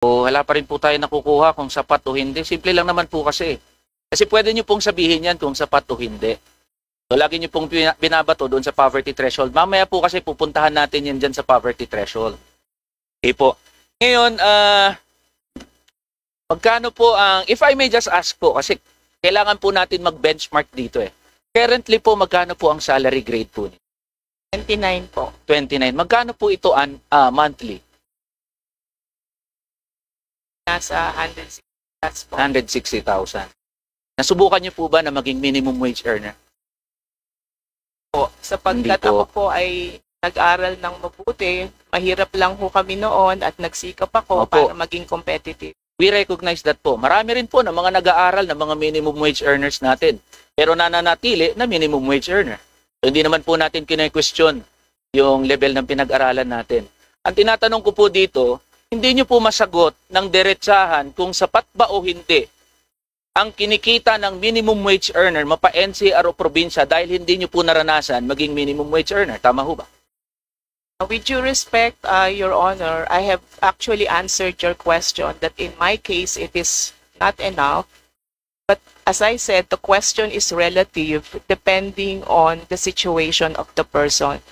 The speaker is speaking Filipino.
O wala pa rin po tayo nakukuha kung sapat o hindi. Simple lang naman po kasi. Kasi pwede nyo pong sabihin yan kung sapat o hindi. So lagi nyo pong binabato doon sa poverty threshold. Mamaya po kasi pupuntahan natin yan dyan sa poverty threshold. Okay po. Ngayon, magkano po ang, if I may just ask po, kasi kailangan po natin mag-benchmark dito eh. Currently po, magkano po ang salary grade po? 29 po. 29. Magkano po ito monthly? Nasa 160,000 po. 160,000. Nasubukan niyo po ba na maging minimum wage earner? Po. Sapagkat Hindi po. ako po ay nag-aral ng mabuti, mahirap lang po kami noon at nagsikap ako Opo. para maging competitive. We recognize that po. Marami rin po na mga nag-aaral na mga minimum wage earners natin. Pero nananatili na minimum wage earner. So, hindi naman po natin kine-question yung level ng pinag-aralan natin. Ang tinatanong ko po dito, hindi nyo po masagot ng diretsahan kung sapat ba o hindi ang kinikita ng minimum wage earner mapa NCR o probinsya dahil hindi nyo po naranasan maging minimum wage earner. Tama ho ba? With due respect, Your Honor, I have actually answered your question that in my case, it is not enough. But as I said, the question is relative depending on the situation of the person.